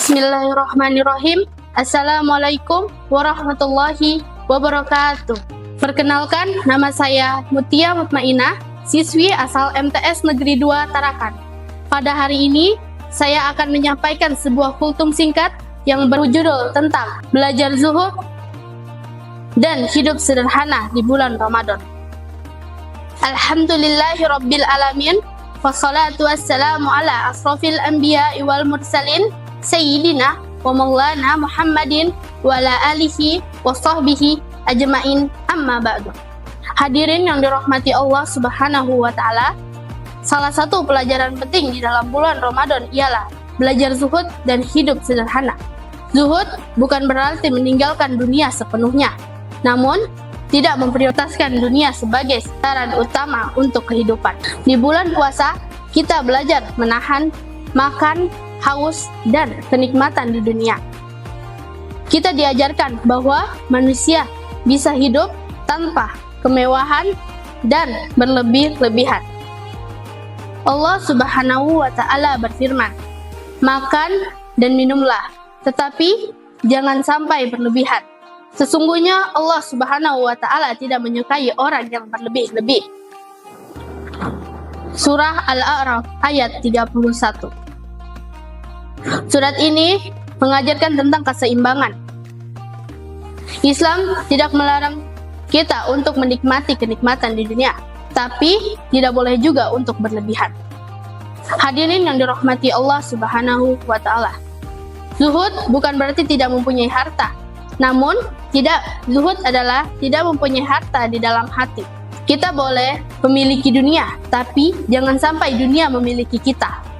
Bismillahirrahmanirrahim. Assalamualaikum warahmatullahi wabarakatuh. Perkenalkan, nama saya Mutia Mutmainah, siswi asal MTS Negeri 2 Tarakan. Pada hari ini, saya akan menyampaikan sebuah kultum singkat yang berjudul tentang belajar zuhud dan hidup sederhana di bulan Ramadan. Alhamdulillahirabbil alamin, wassalatu wassalamu ala asrofil anbiya'i wal mursalin Sayyidina wa maulana Muhammadin wa ala alihi wa sahbihi ajma'in, amma ba'du. Hadirin yang dirahmati Allah Subhanahu wa ta'ala, salah satu pelajaran penting di dalam bulan Ramadan ialah belajar zuhud dan hidup sederhana. Zuhud bukan berarti meninggalkan dunia sepenuhnya, namun tidak memprioritaskan dunia sebagai sasaran utama untuk kehidupan. Di bulan puasa, kita belajar menahan makan, haus, dan kenikmatan di dunia. Kita diajarkan bahwa manusia bisa hidup tanpa kemewahan dan berlebih-lebihan. Allah Subhanahu wa ta'ala berfirman, "Makan dan minumlah, tetapi jangan sampai berlebihan. Sesungguhnya Allah Subhanahu wa ta'ala tidak menyukai orang yang berlebih-lebih." Surah Al-A'raf ayat 31. Surat ini mengajarkan tentang keseimbangan. Islam tidak melarang kita untuk menikmati kenikmatan di dunia, tapi tidak boleh juga untuk berlebihan. Hadirin yang dirahmati Allah Subhanahu wa ta'ala, zuhud bukan berarti tidak mempunyai harta, namun zuhud adalah tidak mempunyai harta di dalam hati. Kita boleh memiliki dunia, tapi jangan sampai dunia memiliki kita.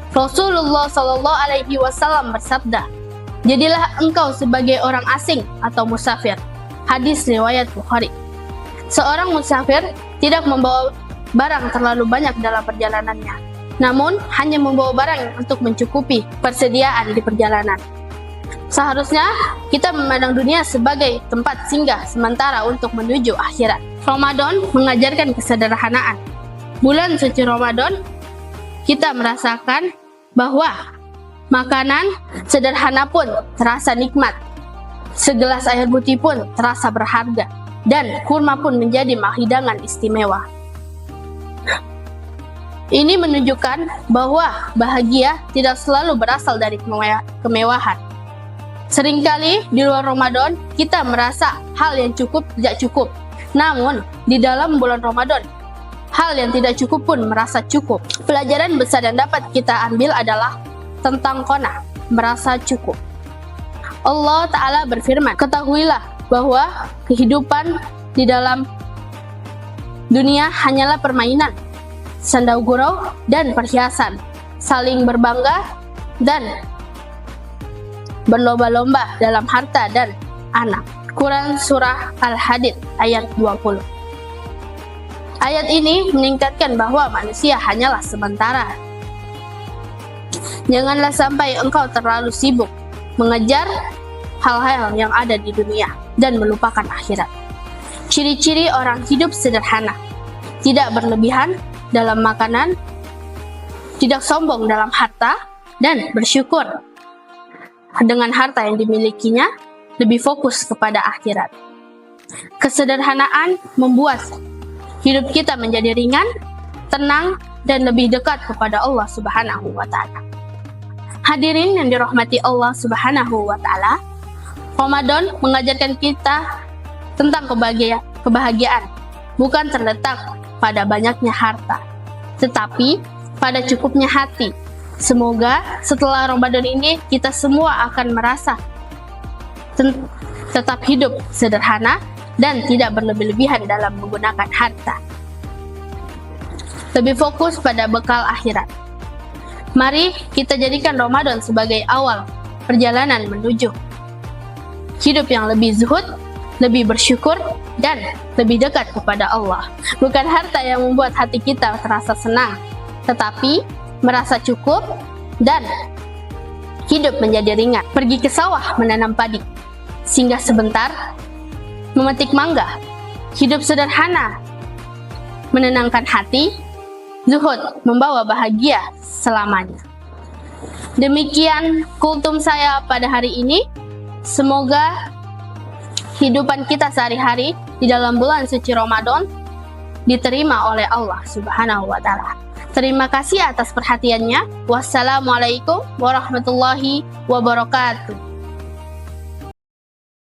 Rasulullah Shallallahu Alaihi Wasallam bersabda, "Jadilah engkau sebagai orang asing atau musafir." Hadis riwayat Bukhari. Seorang musafir tidak membawa barang terlalu banyak dalam perjalanannya, namun hanya membawa barang untuk mencukupi persediaan di perjalanan. Seharusnya kita memandang dunia sebagai tempat singgah sementara untuk menuju akhirat. Ramadan mengajarkan kesederhanaan. Bulan suci Ramadan, kita merasakan bahwa makanan sederhana pun terasa nikmat, segelas air putih pun terasa berharga, dan kurma pun menjadi hidangan istimewa. Ini menunjukkan bahwa bahagia tidak selalu berasal dari kemewahan. Seringkali di luar Ramadan kita merasa hal yang cukup tidak cukup, namun di dalam bulan Ramadan hal yang tidak cukup pun merasa cukup. Pelajaran besar yang dapat kita ambil adalah tentang qanaah, merasa cukup. Allah Ta'ala berfirman, "Ketahuilah bahwa kehidupan di dalam dunia hanyalah permainan, sandau gurau dan perhiasan, saling berbangga dan berlomba-lomba dalam harta dan anak." Quran Surah Al-Hadid ayat 20. Ayat ini meningkatkan bahwa manusia hanyalah sementara. Janganlah sampai engkau terlalu sibuk mengejar hal-hal yang ada di dunia dan melupakan akhirat. Ciri-ciri orang hidup sederhana: tidak berlebihan dalam makanan, tidak sombong dalam harta, dan bersyukur dengan harta yang dimilikinya, lebih fokus kepada akhirat. Kesederhanaan membuat hidup kita menjadi ringan, tenang, dan lebih dekat kepada Allah Subhanahu wa ta'ala. Hadirin yang dirahmati Allah Subhanahu wa ta'ala, Ramadan mengajarkan kita tentang kebahagiaan bukan terletak pada banyaknya harta, tetapi pada cukupnya hati. Semoga setelah Ramadan ini kita semua akan merasa tetap hidup sederhana dan tidak berlebih-lebihan dalam menggunakan harta. Lebih fokus pada bekal akhirat. Mari kita jadikan Ramadan sebagai awal perjalanan menuju hidup yang lebih zuhud, lebih bersyukur, dan lebih dekat kepada Allah. Bukan harta yang membuat hati kita terasa senang, tetapi merasa cukup dan hidup menjadi ringan. Pergi ke sawah menanam padi, singgah sebentar memetik mangga. Hidup sederhana menenangkan hati, zuhud membawa bahagia selamanya. Demikian kultum saya pada hari ini. Semoga kehidupan kita sehari-hari di dalam bulan suci Ramadan diterima oleh Allah Subhanahu wa Ta'ala. Terima kasih atas perhatiannya. Wassalamualaikum warahmatullahi wabarakatuh.